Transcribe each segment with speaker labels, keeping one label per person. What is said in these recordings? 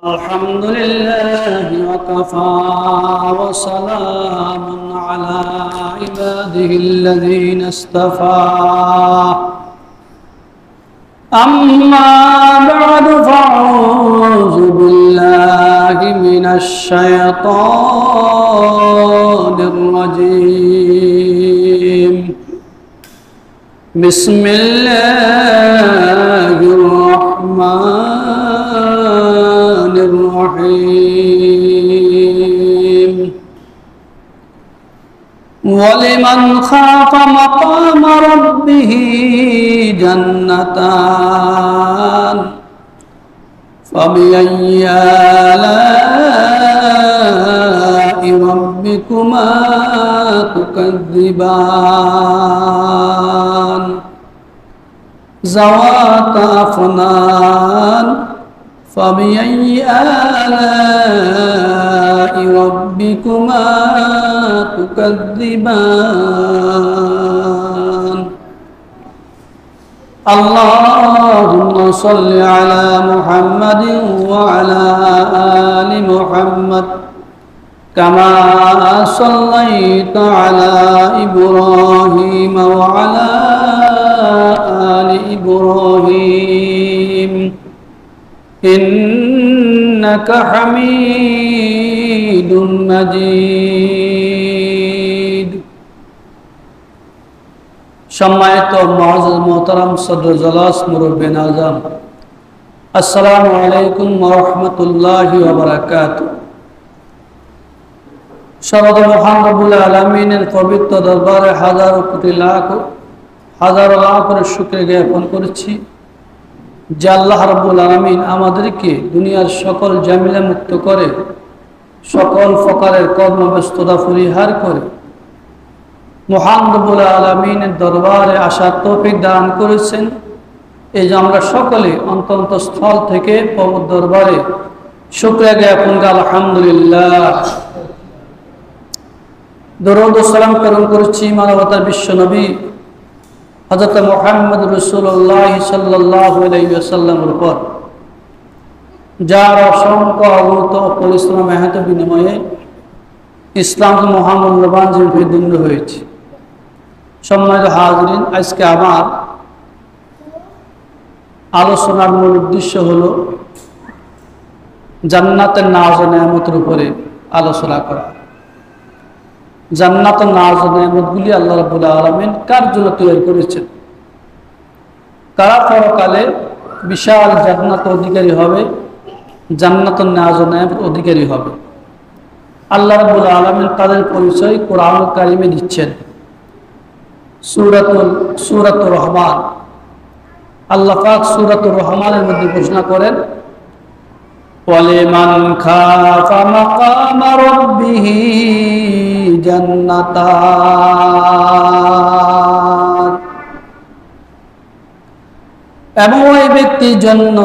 Speaker 1: الحمد لله وكفى وسلام على عباده الذين اصطفى أما بعد فأعوذ بالله من الشيطان الرجيم بسم الله الرحمن الرحيم ولمن خاف مقام ربه جنتان فبأي آلاء ربكما تكذبان ذواتا أفنان فبأي آلاء ربكما تكذبان اللهم صل على محمد وعلى آل محمد كما صليت على إبراهيم وعلى آل إبراهيم إنك حميد مجيد সম্মানিত মুআজ্জাজ মুহতারাম সদর জলাস মুরব্বিন আযম আসসালামু আলাইকুম ওয়া রাহমাতুল্লাহি ওয়া বারাকাতুহু সরদ মহান রব্বুল আলামিনের পবিত্র দরবারে হাজার কোটি লাখ শুকরিয়া জ্ঞাপন করছি যে আল্লাহ রাব্বুল আলামিন আমাদেরকে দুনিয়ার সকল ঝামেলা মুক্ত করে সকল প্রকারের কর্মব্যস্ততা পরিহার করে মহান রব্বুল আলামিনের দরবারে আসার তৌফিক দান করেছেন। এই যে আমরা সকলে অন্তঃস্থল থেকে পবিত্র দরবারে শুকরিয়া জ্ঞাপন করি আলহামদুলিল্লাহ। দরুদ ও সালাম প্রেরণ করছি মানবতার বিশ্ব নবী হযরত মুহাম্মদ রাসূলুল্লাহ সাল্লাল্লাহু আলাইহি ওয়াসাল্লামের উপর, যার অসংখ্য অগণিত পরিশ্রম মেহনত বিনিময়ে ইসলামকে মহামূল্যবান জীবনে দীর্ঘ হয়েছে। সম্মানিত হাজরিন, আজকে আমার আলোচনার মূল উদ্দেশ্য হলো জান্নাতের নাজ ও নেয়ামতের উপরে আলোচনা করা। জান্নাতের নাজ ও নেয়ামতগুলি আল্লাহ রাব্বুল আলামিন কার জন্য তৈরি করেছেন, কারা পরকালে বিশাল জান্নাত অধিকারী হবে, জান্নাতের নাজ ও নেয়ামত অধিকারী হবে। আল্লাহ রাব্বুল আলামিন তাদের পরিচয় কোরআনুল কারীমে দিচ্ছেন। সূরাতুর রহমান, আল্লাহ পাক সূরাতুর রহমানের মধ্যে ঘোষণা করেন ওয়ালিমান খাফা মাকামা রাব্বিহি জান্নাতান, এবং ওই ব্যক্তির জন্য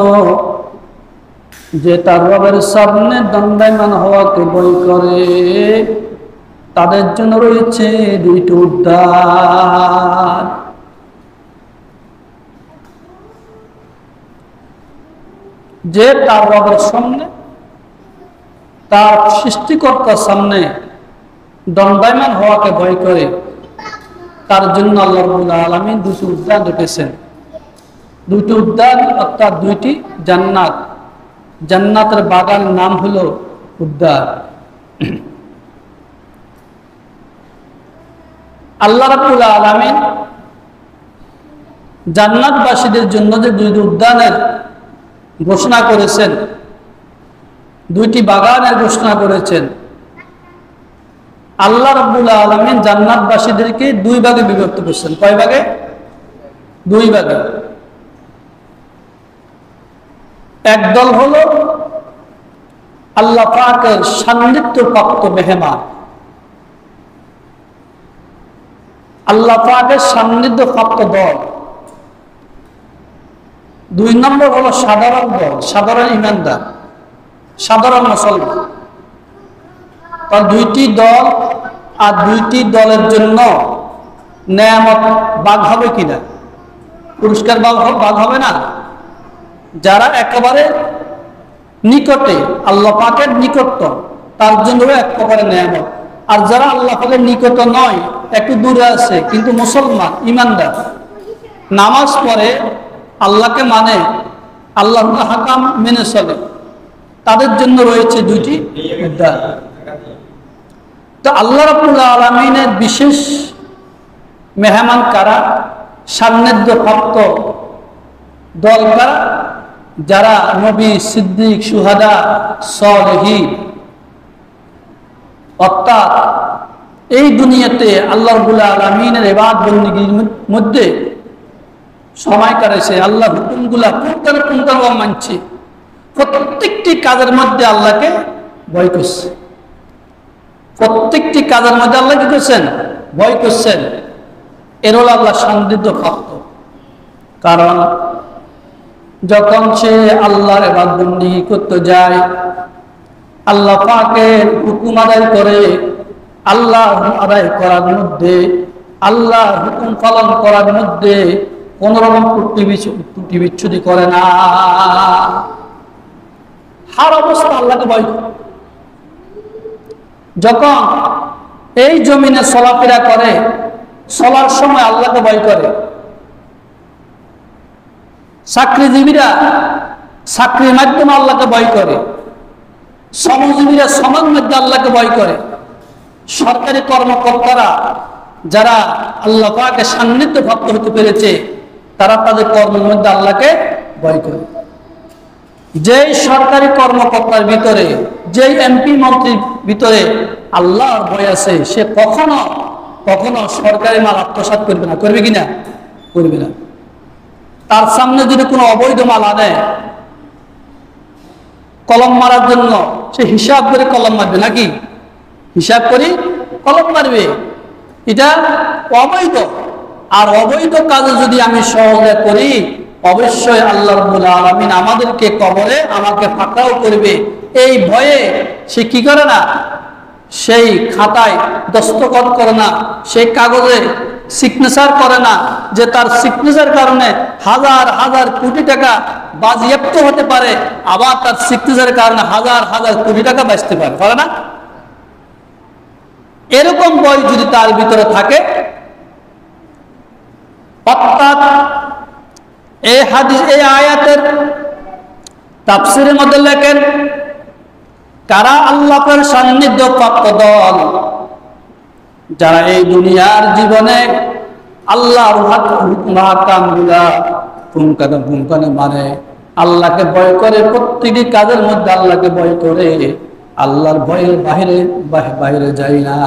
Speaker 1: যে তার রবের সামনে দণ্ডায়মান হওয়াকে ভয় করে, তাদের জন্য রয়েছে দুইটি উদ্যান। যে তার রবের সামনে, তার সৃষ্টিকর্তার সামনে দণ্ডায়মান হওয়াকে ভয় করে, তার জন্য আল্লাহ রাব্বুল আলামিন দুটি উদ্যান রেখেছেন। দুটি উদ্যান অর্থাৎ দুইটি জান্নাত, জান্নাতের বাগান নাম হলো উদ্যান। আল্লাহ রাব্বুল আলামিন জান্নাতবাসীদের জন্য যে দুইটি উদ্যানের ঘোষণা করেছেন, দুইটি বাগানের ঘোষণা করেছেন, আল্লাহ রাব্বুল আলামিন জান্নাতবাসীদেরকে দুই ভাগে বিভক্ত করেছেন। কয় ভাগে? দুই ভাগে। একদল হলো আল্লাহ পাকের সান্নিধ্যপ্রাপ্ত মেহমান, আল্লাহ পাকের সান্নিধ্যপ্রাপ্ত দল। দুই নম্বর হলো সাধারণ দল, সাধারণ ইমানদার, সাধারণ মুসলমান। তার দুইটি দল, আর দুইটি দলের জন্য নেয়ামত ভাগ হবে কিনা, পুরস্কার ভাগ হবে না। যারা একেবারে নিকটে, আল্লাহ পাকের নিকটত, তার জন্য এক প্রকারের নেয়ামত। আর যারা আল্লাহ পাকের নিকট নয়, একটু দূরে আছে কিন্তু মুসলমান ইমানদার, নামাজ পড়ে, আল্লাহকে মানে, আল্লাহর হাকাম মেনে চলে, তাদের জন্য রয়েছে দুইটি উদ্যান। তো আল্লাহ রাব্বুল আলামিনের বিশেষ মেহমান কারা, সান্নিধ্য প্রাপ্ত দল কারা? যারা নবী, সিদ্দিক, শুহাদা, সালেহীন, অর্থাৎ এই দুনিয়াতে আল্লাহ রাব্বুল আলামিনের ইবাদত বন্দেগীর মধ্যে সময় কাটাইছে, আল্লাহর হুকুমগুলা কোনটার মানছে, প্রত্যেকটি কাজের মধ্যে আল্লাহকে ভয় করছে, প্রত্যেকটি কাজের মধ্যে আল্লাহ কি করছেন? ভয় করছেন। এর হল আল্লাহ সান্নিধ্য প্রাপ্ত। কারণ যখন সে আল্লাহর ইবাদত বন্দেগী করতে যায়, আল্লাহ পাকের হুকুম আদায় করে, আল্লাহ আদায় করার মধ্যে, আল্লাহর হুকুম পালন করার মধ্যে কোন রকম ত্রুটি বিচ্ছুতি করে না, হার অবস্থা আল্লাহকে ভয় করে। যখন এই জমিনে চলাফেরা করে, চলার সময় আল্লাহকে ভয় করে। চাকরিজীবীরা চাকরির মাধ্যমে আল্লাহকে ভয় করে, শ্রমজীবীরা শ্রমের মধ্যে আল্লাহকে ভয় করে, সরকারি কর্মকর্তারা যারা আল্লাহ পাকের সান্নিধ্য প্রাপ্ত হতে পেরেছে, তারা তাদের কর্মের মধ্যে আল্লাহকে ভয় করে। যেই সরকারি কর্মকর্তার ভিতরে, যেই এমপি মন্ত্রীর ভিতরে আল্লাহর ভয় আছে, সে কখনো কখনো সরকারি মাল আত্মসাৎ করবে না। করবে কিনা? করবে না। তার সামনে যদি কোনো অবৈধ মাল আনে, কলম মারার জন্য সে হিসাব করে কলম মারবে, নাকি? হিসাব করে কলম মারবে, এটা অবৈধ। আর অবৈধ কাজে যদি আমি সহযোগিতা করি, অবশ্যই আল্লাহ রাব্বুল আলামিন আমাদেরকে কবরে আমাকে ফাঁকাও করবে। এই ভয়ে সে কি করে না? সেই খাতায় দস্তখত করে না, সেই কাগজে সিগনেচার করে না, যে তার সিগনেচার কারণে হাজার হাজার কোটি টাকা বাজেয়াপ্ত হতে পারে, আবার তার সিগনেচারের কারণে হাজার হাজার কোটি টাকা বাঁচতে পারে না? এরকম ভয় যদি তার ভিতরে থাকে, অর্থাৎ এই হাদিস, এই আয়াতের তাফসীরের মধ্যে লেখেন, কারা আল্লাহর সান্নিধ্য প্রাপ্ত দল, যারা এই দুনিয়ার জীবনে আল্লাহর হুকুম-হাকামগুলা পুঙ্খানুপুঙ্খে মানে, আল্লাহকে ভয় করে, প্রত্যেকটি কাজের মধ্যে আল্লাহকে ভয় করে, আল্লাহর ভয়ের বাহিরে যায় না,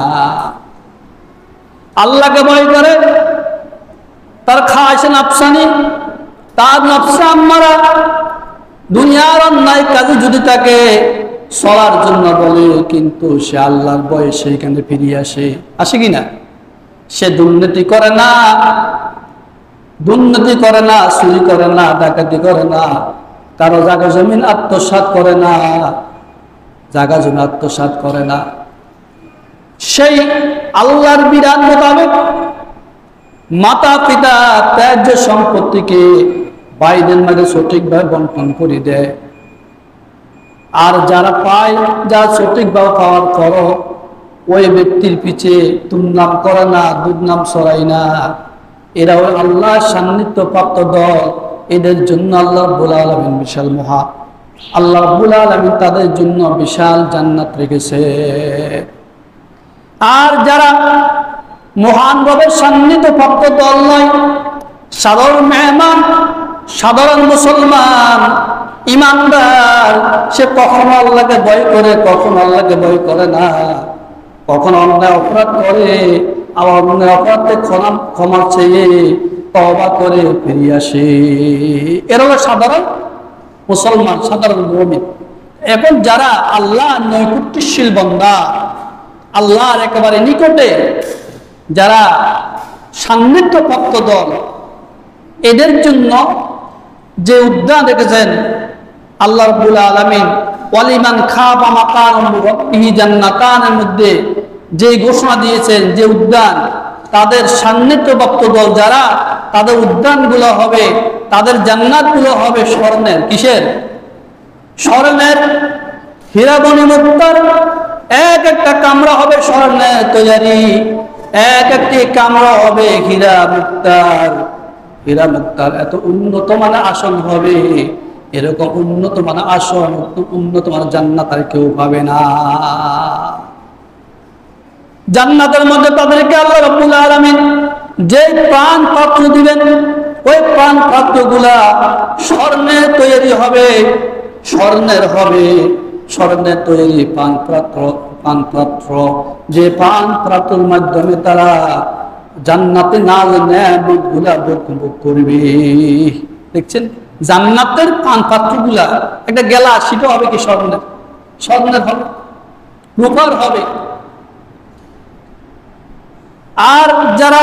Speaker 1: আল্লাহকে ভয় করে। তার খায়শে নাফসানি, তার নফসে আম্মারা দুনিয়ার অন্যায় কাজে যদি তাকে চলার জন্য বলে, কিন্তু সে আল্লাহর ভয়ে সেইখানে ফিরিয়ে আসে কিনা? সে দুর্নীতি করে না, চুরি করে না, ডাকাতি করে না, কারো জায়গা জমিন আত্মসাৎ করে না, সেই আল্লাহর বিধান মোতাবেক মাতা পিতা ত্যায্য সম্পত্তিকে ভাইদের মাঝে সঠিকভাবে বন্টন করে দেয়। আর যারা পায়, যা সঠিকভাবে পাওয়ার পরও ওই ব্যক্তির পিছে দুর্নাম করে না, দুর্নাম ছড়ায় না, এরা ওই আল্লাহ সান্নিধ্য প্রাপ্ত দল। এদের জন্য আল্লাহ রাব্বুল আলামিন বিশাল মহা, আল্লাহ রাব্বুল আলামিন তাদের জন্য বিশাল জান্নাত রেখেছে। আর যারা মহান রবের সান্নিধ্য প্রাপ্ত দল নয়, সাধারণ মেহমান, সাধারণ মুসলমান, ইমানদার, সে কখনো আল্লাহকে ভয় করে, কখনো আল্লাহকে ভয় করে না, কখনো অন্যায় অপরাধ করে, আবার অন্যায় অপরাধে ক্ষমা চেয়ে তওবা করে ফিরিয়ে আসে। এরা হলো সাধারণ মুসলমান, সাধারণ মুমিন। এখন যারা আল্লাহ নৈকট্যশীল বান্দা, আল্লাহর একেবারে নিকটে, যারা সান্নিধ্য প্রাপ্ত দল, এদের জন্য যে উদ্যান রেখেছেন আল্লাহ রাব্বুল আলামিন, ওয়ালিমান খাফা মাকাম রাব্বিহি জান্নাতানের মধ্যে যে ঘোষণা দিয়েছেন, যে উদ্যান, তাদের সান্নিধ্যপ্রাপ্ত দল যারা, তাদের উদ্যানগুলো হবে, তাদের জান্নাতগুলো হবে স্বর্ণের। কিসের? স্বর্ণের হীরামণি মুক্তার এক একটা কামরা হবে স্বর্ণের তৈরি, এক একটি কামরা হবে হীরা মুক্তার। হীরা মুক্তার এত উন্নত মানের আসন হবে, এরকম উন্নত মানের আসন, উন্নত মানের জান্নাত আর কেউ পাবে না। জান্নাতের মধ্যে তাদেরকে আল্লাহ রাব্বুল আলামিন যে পান পাত্র দিবেন, ওই পান পাত্রগুলা স্বর্ণের তৈরি হবে, স্বর্ণের হবে, স্বর্ণের তৈরি পান পাত্র, যে পান পাত্রের মাধ্যমে তারা জান্নাতে নাজ নেয়ামতগুলা ভোগ করবে। দেখছেন জান্নাতের পান পাত্রগুলা, একটা গেলা সেটা হবে কি স্বর্ণের, স্বর্ণের হবে, রূপার হবে। আর যারা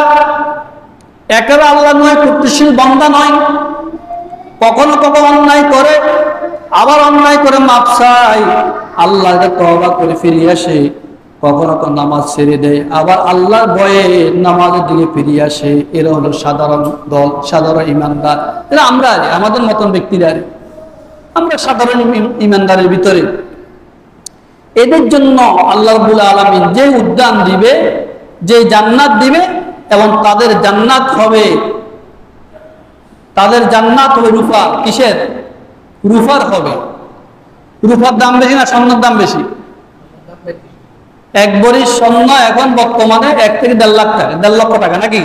Speaker 1: একেবারে আল্লাহ নয়, প্রতিশীল বান্দা নয়, কখনো কখনো অন্যায় করে, আবার অন্যায় করে মাপ চায়, আল্লাহকে তওবা করে ফিরে আসে, কখনো কখনো নামাজ ছেড়ে দেয়, আবার আল্লাহর ভয়ে নামাজের দিকে ফিরে আসে। এরা হলো সাধারণ দল, সাধারণ ইমানদার। এরা আমরা, আমাদের মতন ব্যক্তিরা, আমরা সাধারণ ইমানদারের ভিতরে। এদের জন্য আল্লাহ রাব্বুল আলামিন যে উদ্যান দিবে, যে জান্নাত দিবে, এবং তাদের জান্নাত হবে, তাদের জান্নাত হবে রূপা। কিসের? রূপার হবে। রূপার দাম বেশি না স্বর্ণের দাম বেশি? এক ভরি স্বর্ণ এখন বর্তমানে 1 থেকে 1.5 লাখ টাকা, 1.5 লক্ষ টাকা নাকি?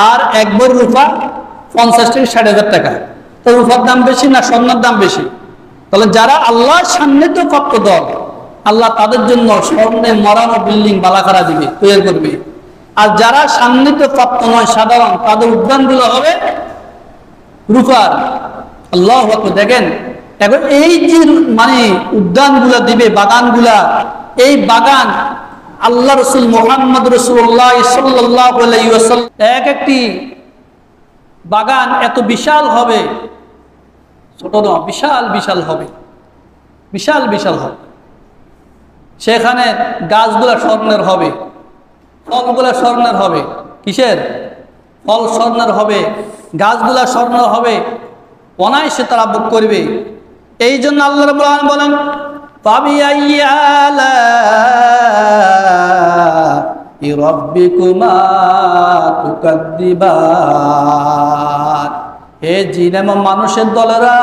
Speaker 1: আর এক ভরি রূপা 50 থেকে 60,000 টাকা। তো রূপার দাম বেশি না স্বর্ণের দাম বেশি? তাহলে যারা আল্লাহর সান্নিধ্য প্রাপ্ত দল, আল্লাহ তাদের জন্য স্বর্ণে মরানো বিল্ডিং বালাকারা দিবে, তৈরি করবে। আর যারা সান্নিধ্য প্রাপ্ত নয়, সাধারণ, তাদের উদ্যানগুলো হবে রূপার। আল্লাহু আকবার। দেখেন এখন এই যে মানে উদ্যানগুলা দিবে, বাগানগুলা, এই বাগান আল্লাহ রাসূল মুহাম্মদ রাসূলুল্লাহ সাল্লাল্লাহু আলাইহি ওয়াসাল্লাম, এক একটি বাগান এত বিশাল হবে, ছোট নয়, বিশাল বিশাল হবে, বিশাল বিশাল হবে। সেখানে গাছগুলা স্বর্ণের হবে, ফলগুলা স্বর্ণের হবে। কিসের? ফল স্বর্ণের হবে, গাছগুলা স্বর্ণ হবে, অনায়াসে তারা ভোগ করবে। এই জন্য আল্লাহ রাব্বুল আলামিন বলেন, ফাবিআইয়ি আলাই রাব্বিকুমা তুকাদ্দিবান। হে জিন এবং মানুষের দলেরা,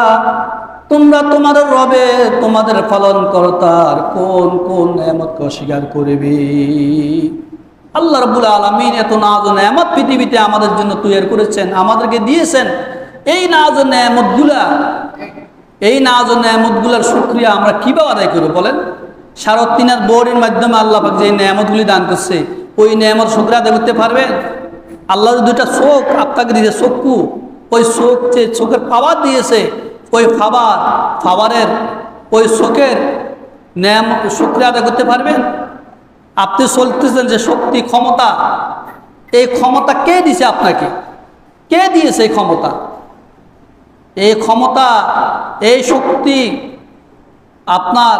Speaker 1: তোমরা তোমাদের রবে, তোমাদের পালনকর্তার কোন কোন নেয়ামতকে অস্বীকার করবে? আল্লাহ রাব্বুল আলামিন এত নাজ ও নেয়ামত পৃথিবীতে আমাদের জন্য তৈরি করেছেন, আমাদেরকে দিয়েছেন। এই নাজ ও নেয়ামতগুলা, এই নাজ ও নেয়ামতগুলার শুকরিয়া আমরা কিভাবে আদায় করব বলেন? সারত্তিনার বোর্ডের মাধ্যমে আল্লাহ পাক যে নেয়ামতগুলি দান করছে, ওই নেয়ামত শুকরিয়া আদায় করতে পারবেন? আল্লাহ দুটা চোখ আপনাকে দিয়েছে, চক্ষু, ওই চোখ যে চোখের পাওয়ার দিয়েছে, ওই পাওয়ারের ওই চোখের নেয়ামত শুকরিয়া আদায় করতে পারবেন? আপনি চলতেছেন যে শক্তি, ক্ষমতা, এই ক্ষমতা কে দিয়েছে আপনাকে? কে দিয়েছে এই ক্ষমতা? এই ক্ষমতা, এই শক্তি আপনার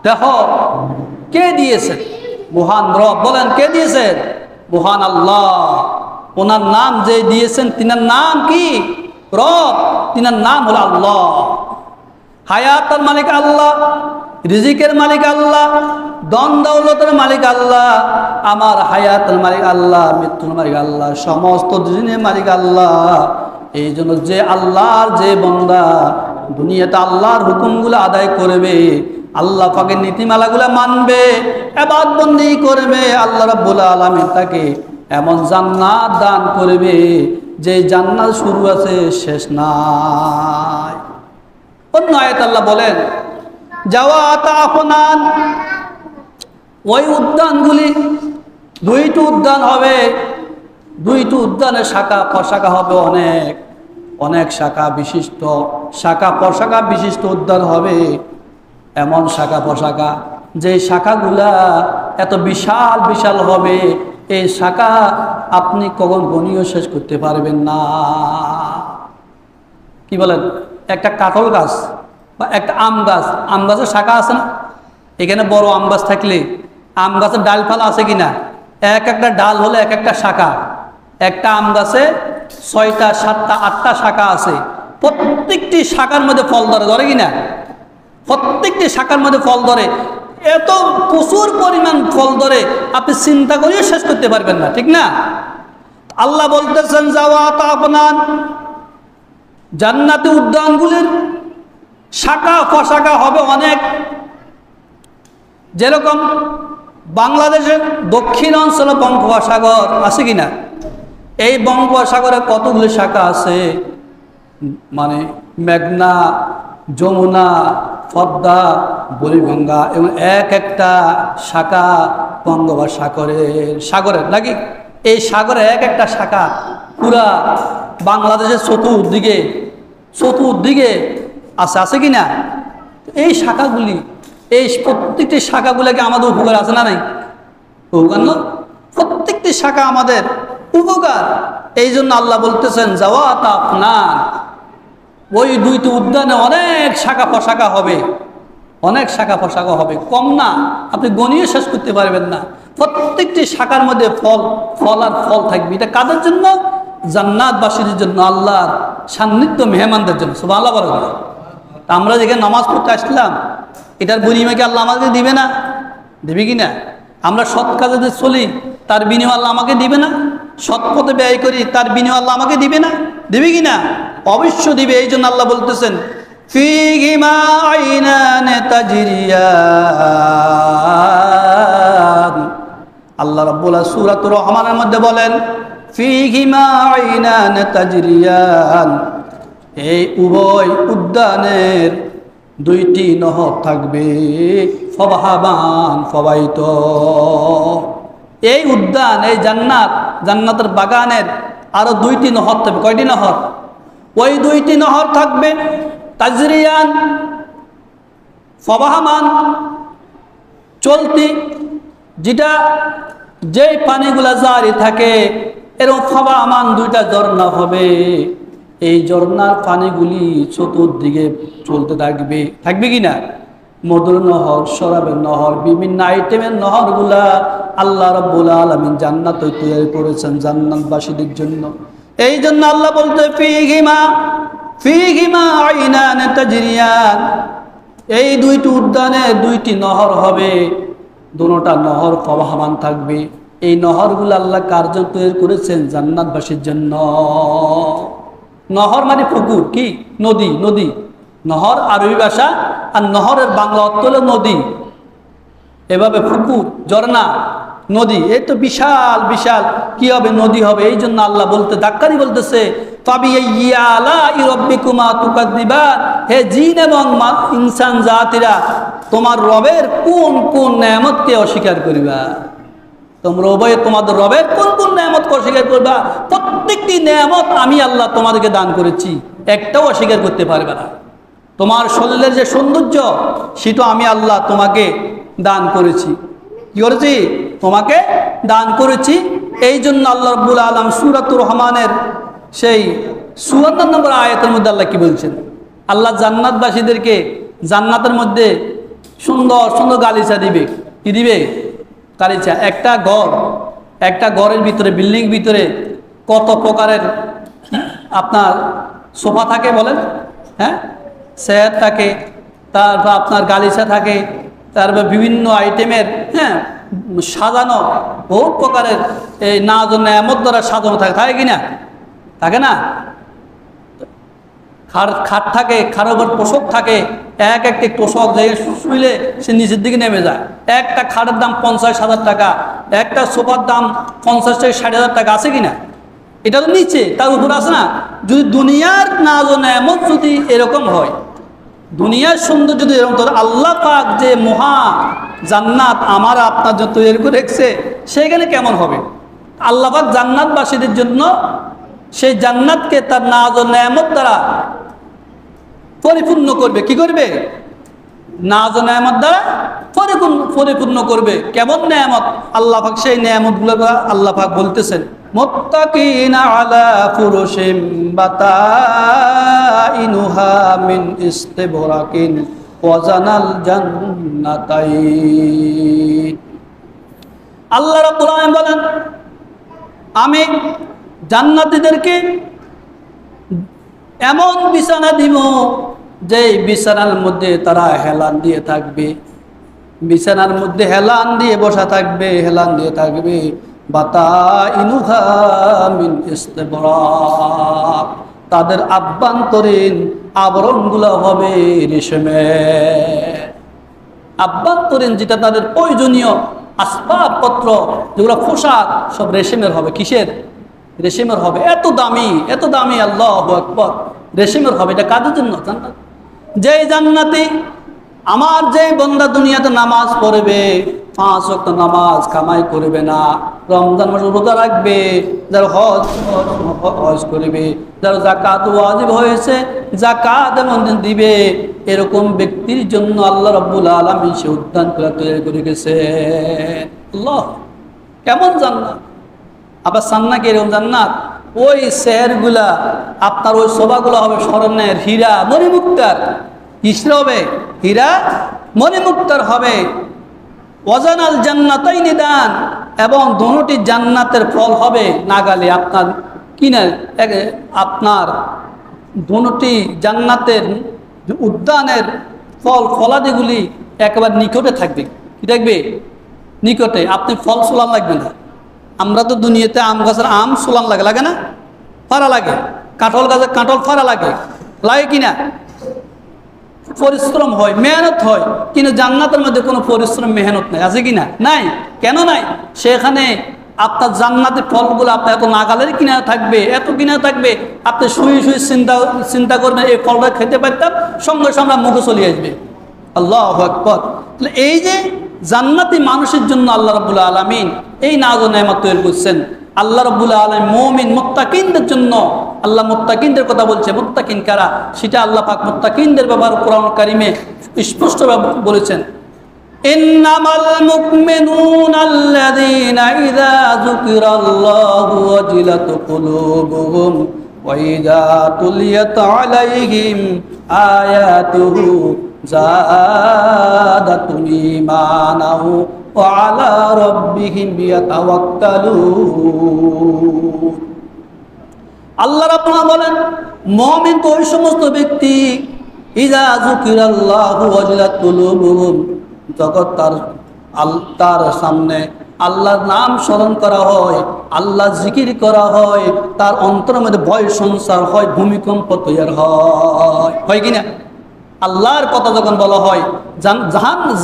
Speaker 1: দেহ কে দিয়েছে? মহান রব। বলেন কে দিয়েছেন? মহান আল্লাহ। ওনার নাম যে দিয়েছেন, তিনার নাম কি? রব। তিনার নাম হলো আল্লাহ। হায়াতের মালিক আল্লাহ, রিজিকের মালিক আল্লাহ, ধন দৌলতের মালিক আল্লাহ, আমার হায়াতের মালিক আল্লাহ, মৃত্যুর মালিক আল্লাহ, সমস্ত জিনের মালিক আল্লাহ। এই জন্য যে আল্লাহর যে বান্দা দুনিয়াতে আল্লাহর হুকুমগুলো আদায় করবে, আল্লাহ পাকের নীতিমালাগুলো মানবে, ইবাদত বন্দেগী করবে, আল্লাহ রাব্বুল আলামিন তাকে এমন জান্নাত দান করবে যে জান্নাত শুরু আছে, শেষ নাই। অন্য আয়াত আল্লাহ বলেন, জাওয়াত আফনান, ওই উদ্যানগুলি, 2টি উদ্যান হবে, 2টি উদ্যানের শাখা প্রশাখা হবে, অনেক অনেক শাখা বিশিষ্ট, শাখা প্রশাখা বিশিষ্ট উদ্যান হবে। এমন শাখা প্রশাখা, যে শাখাগুলা এত বিশাল বিশাল হবে, এই শাখা আপনি কখন গনিও শেষ করতে পারবেন না। কি বলেন? একটা কাঁঠাল গাছ বা একটা আম গাছ, আম গাছের শাখা আছে না? এখানে বড় আম গাছ থাকলে আম গাছের ডালপালা আছে কিনা? এক একটা ডাল হলে এক একটা শাখা। একটা আম গাছে 6টা 7টা 8টা শাখা আছে, প্রত্যেকটি শাখার মধ্যে ফল ধরে, ধরে কিনা? প্রত্যেকটি শাখার মধ্যে ফল ধরে, এত প্রচুর পরিমাণ ফল ধরে আপনি চিন্তা করেও শেষ করতে পারবেন না, ঠিক না? আল্লাহ বলতেছেন জাওয়াত আপনার জান্নাতি উদ্যানগুলির শাখা প্রশাখা হবে অনেক। যেরকম বাংলাদেশের দক্ষিণ অঞ্চলে বঙ্গোপসাগর আছে কিনা, এই বঙ্গোপসাগরে কতগুলি শাখা আছে, মানে মেঘনা, যমুনা, পদ্মা, বুড়িগঙ্গা, এবং এক একটা শাখা সাগরের নাকি, এই সাগরে এক একটা শাখা পুরা বাংলাদেশের চতুর্দিকে আছে কিনা? এই শাখাগুলি, এই প্রত্যেকটি শাখাগুলোকে আমাদের উপকার আছে না নাই? উপকার না? প্রত্যেকটি শাখা আমাদের উপকার। এই জন্য আল্লাহ বলতেছেন জাওয়াত আপনার ওই দুইটি উদ্যানে অনেক শাখা প্রশাখা হবে, অনেক শাখা প্রশাখা হবে, কম না, আপনি গণিয়ে শেষ করতে পারবেন না। প্রত্যেকটি শাখার মধ্যে ফল আর ফল থাকবে। এটা কাদের জন্য? জান্নাতবাসীদের জন্য, আল্লাহর সান্নিধ্য মেহমানদের জন্য। সুবহানাল্লাহ বলেন। আমরা যেখানে নামাজ পড়তে আসলাম, এটার বিনিময়কে আল্লাহ আমাকে দিবে না? দেবে কি না? আমরা সৎ কাজে যে চলি, তার বিনিময় আল্লাহ আমাকে দিবে না? সৎ পথে ব্যয় করি, তার বিনিময় আল্লাহ আমাকে দিবে না? দিবে কি না? অবশ্য দিবে। এই জন্য আল্লাহ বলতেছেন ফীহিমা আইনান তাজরিয়ান। আল্লাহ রাব্বুল সূরাতুর রহমানের মধ্যে বলেন ফীহিমা আইনান তাজরিয়ান, এই উভয় উদ্যানের দুইটি নহর থাকবে, ফবাহাবান ফবাইত। এই উদ্যান, এই জান্নাতের বাগানের আরো দুইটি নহর থাকবে। কয়টি নহর? ওই দুইটি নহর থাকবে তাজরিয়ান, ফবাহামান চলতি, যেই পানিগুলা জারি থাকে, এরকম ফবাহামান দুইটা ঝর্ণা হবে। এই ঝর্ণার পানিগুলি চতুর্দিকে চলতে থাকবে কিনা? মধুর নহর, শরাবের নহর, বিভিন্ন আইটেমের নহরগুলা আল্লাহ রাব্বুল আলামিন জান্নাতে তৈরি করেছেন জান্নাতবাসীদের জন্য। এই জন্য আল্লাহ বলতে ফীহিমা আইনান তাজরিয়ান, এই দুইটি উদ্যানে দুইটি নহর হবে, দুটোটা নহর প্রবাহমান থাকবে। এই নহরগুলো আল্লাহ কার জন্য তৈরি করেছেন? জান্নাতবাসীর জন্য। নহর মানে পুকুর, কি? নদী। নহর আরবি ভাষা, আর নহরের বাংলা অর্থ হলো নদী। এভাবে পুকুর, ঝর্ণা, নদী, এই তো বিশাল বিশাল কি হবে? নদী হবে। এই জন্য আল্লাহ ডাক্তারি বলতেছে ফাবিআইয়ি আলাই রাব্বিকুমা তুকাযযিবান, হে জিন এবং ইনসান জাতিরা, তোমার রবের কোন কোন নেয়ামতকে অস্বীকার করিবা? তোমরা উভয়ে তোমাদের রবের কোন কোন নেয়ামতকে অস্বীকার করবা? প্রত্যেকটি নেয়ামত আমি আল্লাহ তোমাদেরকে দান করেছি, একটাও অস্বীকার করতে পারবে না। তোমার শরীরের যে সৌন্দর্য, সেটা আমি আল্লাহ তোমাকে দান করেছি। কি করেছি? তোমাকে দান করেছি। এই জন্য আল্লাহ রাব্বুল আলামিন সূরাতুর রহমানের সেই 54 নম্বর আয়াতের মধ্যে আল্লাহ কি বলছেন? আল্লাহ জান্নাতবাসীদেরকে জান্নাতের মধ্যে সুন্দর সুন্দর গালিচা দিবে। কি দিবে? গালিচা। একটা ঘরের ভিতরে, বিল্ডিং ভিতরে কত প্রকারের আপনার সোফা থাকে বলেন, হ্যাঁ, চেয়ার থাকে, তারপর আপনার গালিচা থাকে, তারপর বিভিন্ন আইটেমের, হ্যাঁ, সাজানো বহু প্রকারের এই নেয়ামত দ্বারা সাজানো থাকে কিনা? থাকে না? খাট থাকে, খাটের উপর তোষক থাকে, একটি তোষক জায়গায় শুইলে সে নিচের দিকে নেমে যায়। একটা খাটের দাম 50,000 টাকা, একটা সোফার দাম 50 থেকে 60,000 টাকা, আছে কিনা? এটা তো নিচে, তার উপর আছে না? যদি দুনিয়ার নেয়ামত যদি এরকম হয়, দুনিয়ার সৌন্দর্য যদি এরকম, তো আল্লাহ পাক যে মহা জান্নাত আমার আপনার জন্য তৈরি করে রেখেছে, সেখানে কেমন হবে? আল্লাহ পাক জান্নাতবাসীদের জন্য সেই জান্নাতকে তার নেয়ামত দ্বারা পরিপূর্ণ করবে। কি করবে? নেয়ামত দ্বারা পরিপূর্ণ করবে। কেমন নেয়ামত? আল্লাহ পাক সেই নেয়ামতগুলো আল্লাহ পাক বলতেছেন মুত্তাকিনা আলা ফুরুশিম বাতাইনুহা মিন ইস্তিবরাকিন ওয়া জানাল জান্নাতাইন। আল্লাহ রাব্বুল আলামিন বলেন, আমি জান্নাতীদেরকে এমন বিছানা দিব যেই বিছানার মধ্যে তারা হেলান দিয়ে থাকবে, বিছানার মধ্যে হেলান দিয়ে বসা থাকবে, হেলান দিয়ে থাকবে, বাতাইনুহা মিন ইস্তাবরাক, তাদের আভ্যন্তরীণ আবরণগুলো হবে রেশমের। আভ্যন্তরীণ যেটা তাদের প্রয়োজনীয় আসবাবপত্র, যেগুলো পোশাক, সব রেশমের হবে। কিসের? রেশমের হবে। এত দামি, এত দামি, আল্লাহু আকবার, রেশমের হবে। এটা কাদের জন্য? জান্নাত। যেই জান্নাতি আমার যে বন্দা দুনিয়াতে নামাজ পড়বে, 5 ওয়াক্ত নামাজ কামাই করবে না, রমজান মাসে রোজা রাখবে, যারা হজ করবে, যারা যাকাত ওয়াজিব হয়েছে যাকাত এমন দিবে, এরকম ব্যক্তির জন্য আল্লাহ রাব্বুল আলামিন সে উদ্যান তৈরি করে গেছে। আল্লাহ, কেমন জান্নাত! আবার সান্নাকে এরকম জান্নাত, ওই শেরগুলা আপনার ওই শোভাগুলো হবে স্বর্ণের, হীরা মণিমুক্তার। কিসের হবে? হীরা মণিমুক্তার হবে। ওয়াজানাল জান্নাতাইনি দান, এবং দুটি জান্নাতের ফল হবে নাগালে আপনার কিনে, আপনার দুটি জান্নাতের উদ্যানের ফল ফলাদিগুলি একেবারে নিকটে থাকবে। কি থাকবে? নিকটে। আপনি ফল সোলান লাগবে না। আমরা তো দুনিয়াতে আম গাছের আম সোলান লাগে, লাগে না? ফাড়া লাগে। কাঁঠাল গাছের কাঁঠাল ফাড়া লাগে, লাগে কিনা? পরিশ্রম হয়, মেহনত হয়। কিন্তু জান্নাতের মধ্যে কোনো পরিশ্রম মেহনত নাই, আছে কিনা? নাই। কেন নাই? সেখানে আপনার জান্নাতের ফলগুলো আপনার এত নাগালের কিনা থাকবে, এত কিনা থাকবে, আপনি শুয়ে শুয়ে চিন্তা করবেন এই ফলটা খেতে পারতাম, সঙ্গে সঙ্গে আমরা মুখে চলে আসবে। আল্লাহু আকবার। তাহলে এই যে জান্নাতি মানুষের জন্য আল্লাহ রাব্বুল আলামিন এই নাজ ও নেয়ামত তৈরি করছেন। আল্লাহ রাব্বুল আলামিন মুমিন মুত্তাকিনদের জন্য, আল্লাহ মুত্তাকিনদের কথা বলছে। মুত্তাকিন কারা? সেটা আল্লাহ পাক মুত্তাকিনদের ব্যাপারে কোরআন কারিমে স্পষ্টভাবে বলেছেন। ইন্নামাল মুমিনুনা আল্লাযীনা ইযা যুকিরাল্লাহু ওয়াজিলাত কুলুবুহুম ওয়া ইযা তুলিয়াত আলাইহিম আয়াতুহু যাদাতুহুম ঈমানাও ওয়া আলা রাব্বিহিম ইয়াতাওয়াক্কালুন। আল্লাহ রাব্বুল বলেন, মুমিন তো ওই সমস্ত ব্যক্তি, ইযা যুকিরাল্লাহু ওয়াজিলাত কুলুবুহুম, যখন তার সামনে আল্লাহর নাম স্মরণ করা হয়, আল্লাহ জিকির করা হয়, তার অন্তরের মধ্যে ভয় সঞ্চার হয়, ভূমিকম্প তৈরি হয় কিনা? আল্লাহর কথা যখন বলা হয়,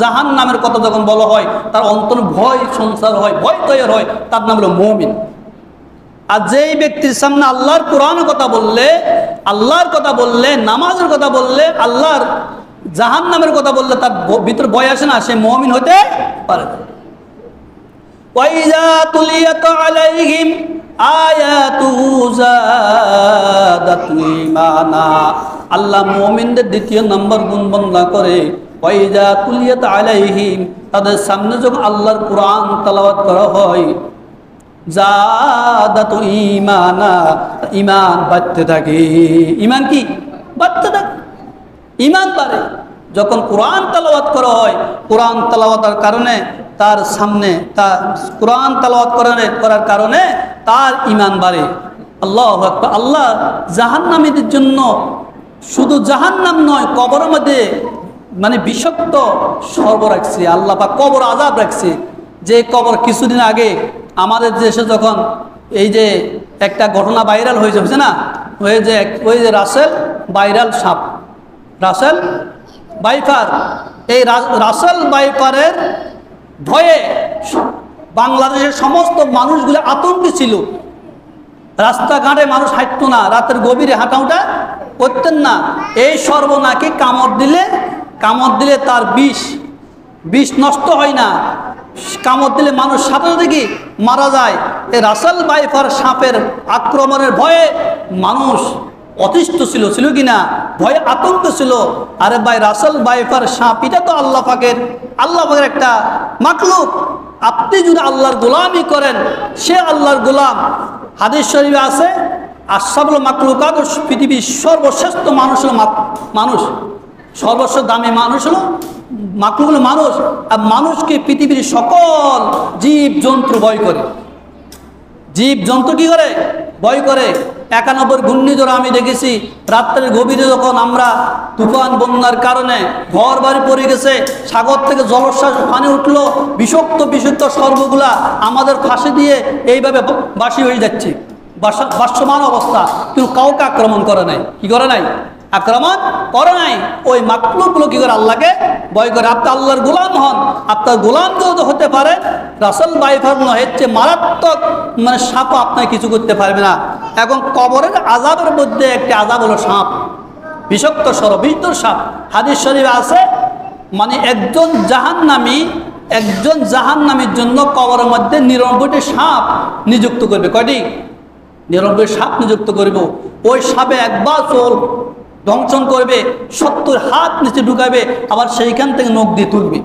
Speaker 1: জাহান নামের কথা যখন বলা হয়, তার অন্তরে ভয় সঞ্চার হয়, ভয় তৈরি হয়, তার নাম হলো মুমিন। আর যেই ব্যক্তির সামনে আল্লাহর কোরআনের কথা বললে, আল্লাহর কথা বললে, নামাজের কথা বললে, আল্লাহর জাহান্নামের কথা বললে তার ভিতর ভয় আসে না, সে মুমিন হতে পারে না। ওয়াইজা তুলিয়াত আলাইহিম আয়াতুহু যাদাতুহুম ঈমানা। আল্লাহ মুমিনদের দ্বিতীয় নম্বর গুণ বর্ণনা করে, ওয়াইজা তুলিয়াত আলাইহিম, তাদের সামনে যখন আল্লাহর কোরআন তেলাওয়াত করা হয়, যাদাতুহুম ঈমানা, ঈমান বাড়তে থাকে। ঈমান কি? বাড়তে থাকে, ঈমান বাড়ে। যখন কোরআন তেলাওয়াত করা হয়, কোরআন তেলাওয়াতের কারণে তার সামনে, তার কোরআন তেলাওয়াত করার কারণে তার ঈমান বাড়ে। আল্লাহু আকবার। আল্লাহ জাহান্নামীদের জন্য শুধু জাহান্নাম নয়, কবরের মধ্যে মানে বিষাক্ত সর্ব রাখছে। আল্লাহ পাক কবর আযাব রাখছে। যে কবর কিছুদিন আগে আমাদের দেশে যখন এই যে একটা ঘটনা ভাইরাল হয়েছে না, ওই যে রাসেল ভাইরাল সাপ, রাসেল ভাইপার, এই রাসেল ভাইপারের ভয়ে বাংলাদেশের সমস্ত মানুষগুলো আতঙ্কে ছিল। রাস্তাঘাটে মানুষ হাঁটতো না, রাতের গভীরে হাঁটাউটা করতেন না। এই সর্বনাকে কামড় দিলে তার বিষ নষ্ট হয় না, কামড় দিলে মানুষ সাথে সাথে মারা যায়। এই রাসেল ভাইপার সাপের আক্রমণের ভয়ে মানুষ অতিষ্ঠ ছিল কিনা, ভয়ে আতঙ্ক ছিল। আরে ভাই, রাসেল ভাইপার সাপ এটা তো আল্লাহ পাকের একটা মাখলুক। আপনি যদি আল্লাহর গোলামি করেন, সে আল্লাহর গোলাম। হাদিস শরীফে আছে, আশরাফুল মাখলুকাত, পৃথিবীর সর্বশ্রেষ্ঠ মানুষ হলো মানুষ, সর্বশ্রেষ্ঠ দামি মানুষ হলো মাখলুক হলো মানুষ। আর মানুষকে পৃথিবীর সকল জীব জন্তু ভয় করে। জীব জন্তু কি করে? ভয় করে। 91 ঘূর্ণিঝড় আমি দেখেছি রাত্রের গভীরে যখন আমরা তুফান বন্যার কারণে ঘর বাড়ি পড়ে গেছে, সাগর থেকে জলোচ্ছ্বাস পানি উঠলো, বিষাক্ত বিশুদ্ধ সর্বগুলা আমাদের ফাঁসে দিয়ে এইভাবে বাসি হয়ে যাচ্ছে, বাষ্যমান অবস্থা, কিন্তু কাউকে আক্রমণ করে নাই। কি করে নাই? আক্রমণ করে নাই। ওই মাকলুকগুলো কি করে? আল্লাহকে ভয় করে। আপনি আল্লাহর গোলাম হন, আপনার গোলাম যদি হতে পারে, রাসূল বাইফার হচ্ছে মারাত্মক সাপও আপনাকে কিছু করতে পারবে না। এখন কবরের আযাবের মধ্যে একটি আযাব হলো সাপ, বিষাক্ত বিষধর সাপ। হাদিস শরীফে আছে একজন জাহান্নামীর জন্য কবরের মধ্যে 99টি সাপ নিযুক্ত করবে। কয়টি? 99 সাপ নিযুক্ত করব। ওই সাপে একবার চোর দংশন করবে, 70 হাত নিচে ঢুকাবে, আবার সেইখান থেকে নখ দিয়ে তুলবে।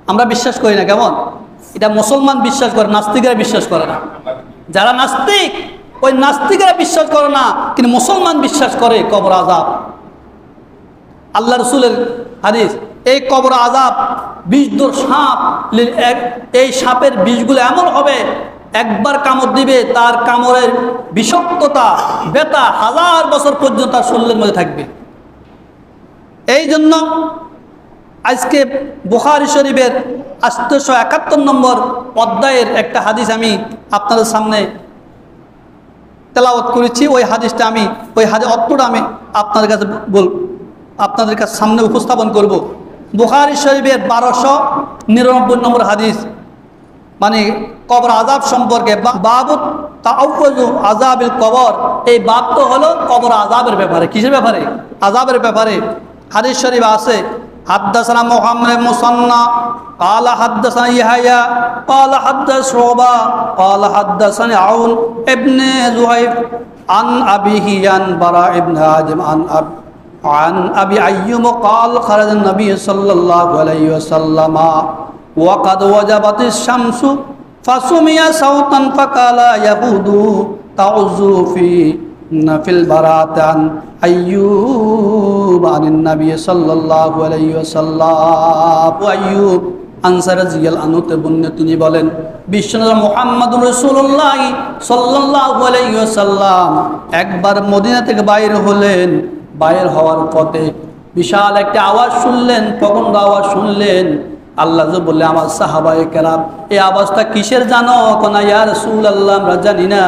Speaker 1: আমরা বিশ্বাস করি না। কেমন? এটা মুসলমান বিশ্বাস করে, নাস্তিকরা বিশ্বাস করে না। যারা নাস্তিক, ওই নাস্তিকরা বিশ্বাস করে না, কিন্তু মুসলমান বিশ্বাস করে কবর আযাব। আল্লাহ রাসূলের হাদিস, এই কবর আযাব বিষধর সাপ, এই সাপের বিষগুলো এমন হবে, একবার কামড় দিবে, তার কামড়ের বিষাক্ততা, ব্যথা 1000 বছর পর্যন্ত তার শরীরের মধ্যে থাকবে। এই জন্য আজকে বুখারী শরীফের 871 নম্বর অধ্যায়ের একটা হাদিস আমি আপনাদের সামনে তেলাওয়াত করেছি। ওই হাদিসটা ওই অর্থটা আমি আপনাদের কাছে সামনে উপস্থাপন করব। বুখারী শরীফের 1299 নম্বর হাদিস, কবর আযাব সম্পর্কে, বাবু তাআউযু আযাবিল কবর। এই বাব তো হলো কবর আযাবের ব্যাপারে। কিসের ব্যাপারে? আযাবের ব্যাপারে। হাদিস শরীফ আছে, হাদ্দাসানা মুহাম্মদ ইবনে মুসান্না قال حدثنا يحيى قال حدثنا شعبة قال حدثني عون ابن زهير عن أبيه عن براء بن عازب عن أبي أيوب قال خرج النبي صلى الله عليه وسلم وقد وجبت الشمس فسمع صوتا فقال يهود تعوذ في البراءة عن أيوب عن النبي صلى الله عليه وسلم। أيوب আনসারী রাদিয়াল্লাহু আনহু তিনি বলেন, বিশ্বনবী মুহাম্মদুর রাসূলুল্লাহ সাল্লাল্লাহু আলাইহি ওয়াসাল্লাম একবার মদিনা থেকে বাইরে হলেন। বাইরে হওয়ার পথে বিশাল একটা আওয়াজ শুনলেন, প্রচণ্ড আওয়াজ শুনলেন। আল্লাহ বললেন, আমার সাহাবায়ে কেরাম, এই আওয়াজটা কিসের জানো? কোন ইয়া রাসূলুল্লাহ, আমরা জানি না।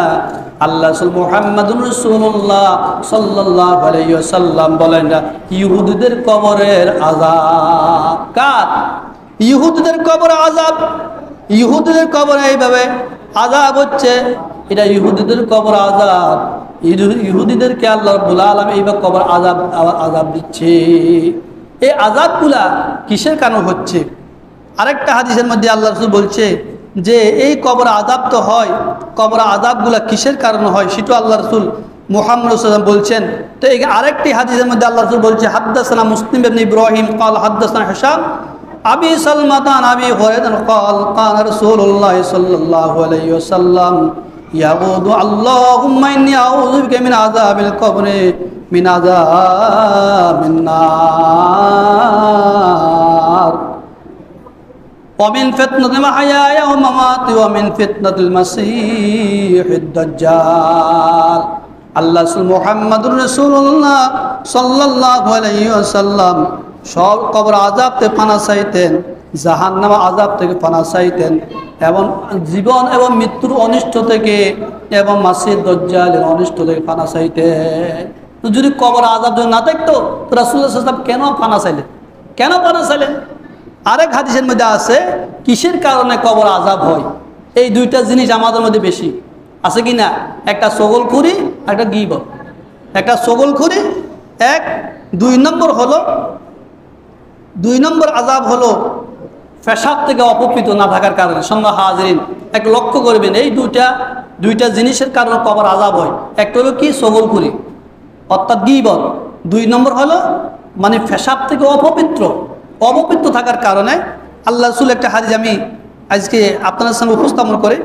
Speaker 1: আল্লাহ রাসূল মুহাম্মদুর রাসূলুল্লাহ সাল্লাল্লাহু আলাইহি ওয়াসাল্লাম বলেন, ইহুদিদের কবরের আযাব। কার? ইহুদিদের কবর আযাব। ইহুদিদের কবরে এইভাবে আযাব হচ্ছে, এটা ইহুদিদের কবর আযাব। ইহুদিদেরকে আল্লাহ রাব্বুল আলামিন এইভাবে কবর আযাব দিচ্ছে। এই আযাবগুলা কিসের কারণে হচ্ছে? আরেকটা হাদিসের মধ্যে আল্লাহ রাসূল বলছে যে এই কবর আযাব তো হয়, কবর আযাবগুলা কিসের কারণে হয় সেটা আল্লাহ রাসূল মুহাম্মদ সাল্লাল্লাহু আলাইহি ওয়াসাল্লাম বলছেন। তো এই আরেকটি হাদিসের মধ্যে আল্লাহ রাসূল বলছে, হাদ্দাসানা মুসলিম ইবনে ইব্রাহিম قال حدثنا هشام أبي سلمة عن أبي هريرة قال قال رسول الله صلى الله عليه وسلم يقول اللهم إني أعوذ بك من عذاب القبر من عذاب النار ومن فتنة المحيا والممات ومن فتنة المسيح الدجال। আল্লাহ মুহাম্মদুর রাসূলুল্লাহ সাল্লাল্লাহু আলাইহি ওয়াসাল্লাম সব কবর আযাব থেকে পানা চাইতেন, জাহান্নাম আযাব থেকে পানা চাইতেন, এবং জীবন এবং মৃত্যুর অনিষ্ট থেকে এবং মাসিহ দাজ্জালের অনিষ্ট থেকে পানা চাইতেন। তো যদি কবর আযাব যদি না থাকতো তো রাসূলুল্লাহ সাল্লাল্লাহু আলাইহি ওয়াসাল্লাম কেন পানা চাইলেন? কেন পানা চাইলেন? আরেক হাদিসের মধ্যে আছে কিসের কারণে কবর আযাব হয়। এই দুইটা জিনিস আমাদের মধ্যে বেশি আছে কি না? একটা চগলখুরি, একটা গীবত। একটা চগলখুরি, দুই নম্বর আযাব হলো পেশাব থেকে অপবিত্র না থাকার কারণে। সন্ধ্যা হাজিরিন, এক লক্ষ্য করবেন, এই দুইটা জিনিসের কারণে কবর আযাব হয়। একটা হলো কি? চগলখুরি অর্থাৎ গীবত। 2 নম্বর হলো পেশাব থেকে অপবিত্র থাকার কারণে। আল্লাহ রাসূল একটা হাদিস আমি আজকে আপনাদের সামনে উপস্থাপন করে,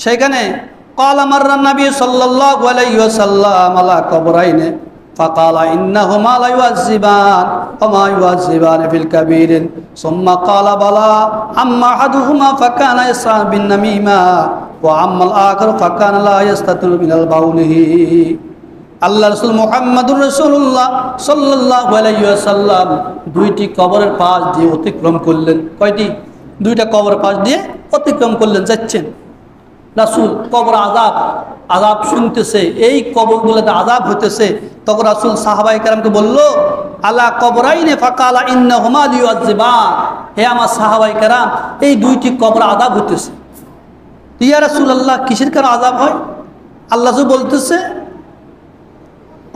Speaker 1: সেখানে قال مر النبي صلى الله عليه وسلم على قبرين فقال إنهما لا يعذبان وما يعذبان في الكبير ثم قال بلى أما أحدهما فكان يسعى بالنميمة ওয়া আম্মাল আখার ফাকানা লা ইস্তাতিরু মিনাল বাউলিহি। আল্লাহ রাসূল মুহাম্মদুর রাসূলুল্লাহ সাল্লাল্লাহু আলাইহি ওয়াসাল্লাম দুইটি কবরের পাশ দিয়ে অতিক্রম করলেন। কয়টি? দুইটা কবরের পাশ দিয়ে অতিক্রম করলেন, যাচ্ছেন। রাসূল কবর আযাব শুনতেছে, এই কবরগুলোতে আযাব হইতেছে। তখন রাসূল সাহাবায়ে কেরামকে বলল, আলা কবরাইনে ফাকালা ইন্নাহুমা লিউআযিবান, হে আমার সাহাবায়ে কেরাম, এই দুইটি কবর আযাব হইতেছে। ইয়া রাসূলুল্লাহ, কিসের কারণে আযাব হয়? আল্লাহ বলতেছে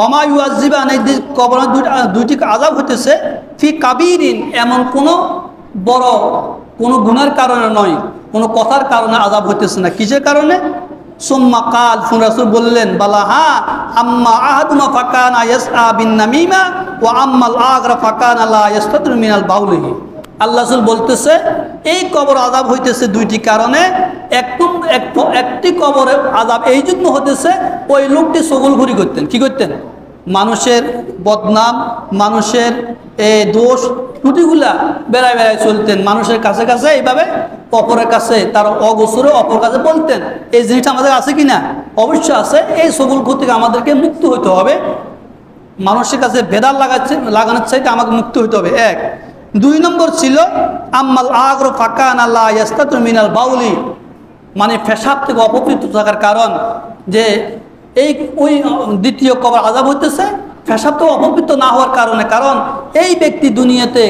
Speaker 1: ওমা ইউআযিবান, এই কবর দুইটি আযাব হইতেছে ফি কাবীরিন, এমন কোনো বড় কোনো গুনার কারণে নয়, কোনো কথার কারণে আযাব হইতেছে না। কিসের কারণে? সুম্মা কাল, রাসূল বললেন, বালা হ্যাঁ, আম্মা আহাদুমা ফাকানা ইয়াসআ বিন নামিমা ওয়া আম্মাল আখরা ফাকানা লা ইস্তাতিরু মিনাল বাউলিহি। আল্লাহ রাসূল বলতেছে এই কবর আযাব হইতেছে দুইটি কারণে। একটি কবরে আযাব এই জন্য হতেছে, ওই লোকটি চগলখড়ি করতেন। কি করতেন? মানুষের বদনাম, মানুষের দোষ ত্রুটিগুলা বেড়ায় চলতেন, মানুষের কাছে কাছে এইভাবে অপরের কাছে তার অগোচরে অপর কাছে বলতেন। এই জিনিসটা আমাদের আছে কি না? অবশ্যই আছে। এই চগলখড়ি থেকে আমাদেরকে মুক্ত হইতে হবে। মানুষের কাছে ভেদাল লাগানোর চাইতে আমাকে মুক্ত হইতে হবে, এক। 2 নম্বর ছিল আম্মাল আগর ফাকানা লা ইস্তাতিরু মিনাল বাউলি, মানে পেশাব থেকে অপবিত্র থাকার কারণ, যে ওই দ্বিতীয় কবর আযাব হইতেছে পেশাব থেকে অপবিত্র না হওয়ার কারণে। কারণ এই ব্যক্তি দুনিয়াতে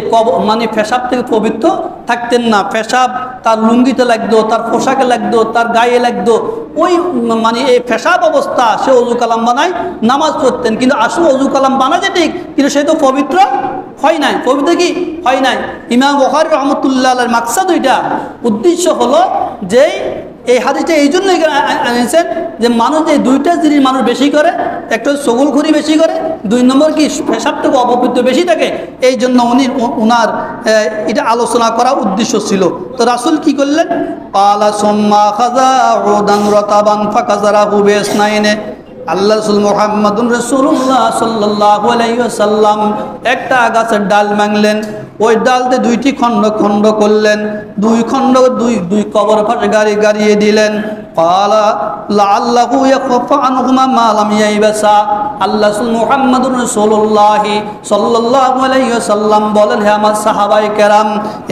Speaker 1: মানে পেশাব থেকে পবিত্র থাকতেন না। পেশাব তার লুঙ্গিতে লাগতো, তার পোশাকে লাগতো, তার গায়ে লাগতো। ওই মানে এই পেশাব অবস্থা সে অজু কালাম বানায় নামাজ পড়তেন, কিন্তু আসলে অজু কালাম বানাতে ঠিক, কিন্তু সে তো পবিত্র হয় নাই। পবিত্র কি হয় নাই? ইমাম বুখারী রাহমাতুল্লাহ আলাইহির মাকসাদ, ওইটা উদ্দেশ্য হলো যে এই হাদিসটা এই জন্য এনেছেন যে মানুষ যে দুইটা জিনিস মানুষ বেশি করে, একটা চগলখড়ি বেশি করে, 2 নম্বর কি পেশাব থেকে অপবিত্র বেশি থাকে। এই জন্য উনার এটা আলোচনা করা উদ্দেশ্য ছিল। তো রাসূল কি করলেন? ক্বালা সুম্মা খাযা উদান রাতাবান ফাকাযারাহু বিসনাইনে। আল্লাহ রাসূল মুহাম্মদুর রাসূলুল্লাহ সাল্লাল্লাহু আলাইহি ওয়াসাল্লাম একটা গাছের ডাল ভাঙলেন, ওই ডালতে 2টি খণ্ড খণ্ড করলেন, 2 খণ্ড দুই কবর পাশে গাড়িয়ে দিলেন। ক্বালা লাআল্লাহু ইয়াখফা আনহুমা মা লাম ইয়াইবাসা। আল্লাহ রাসূল মুহাম্মদুর রাসূলুল্লাহ সাল্লাল্লাহু আলাইহি ওয়াসাল্লাম বলেন, হে আমার সাহাবায়ে কেরাম,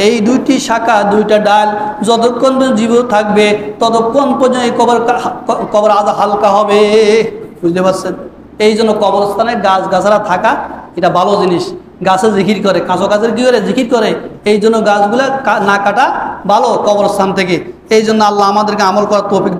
Speaker 1: এই 2টি শাখা 2টা ডাল যতক্ষণ জীবিত থাকবে ততক্ষণ পর্যন্ত এই কবর আযাব হালকা হবে। বুঝতে পারছেন? এই জন্য কবরস্থানে গাছগাছরা থাকা এটা ভালো জিনিস। গাছে জিকির করে, কাঁচো গাছের কি করে জিকির করে, এই জন্য গাছগুলা না কাটা ভালো কবরস্থান থেকে। এই জন্য আল্লাহ আমাদেরকে আমল করার তৌফিক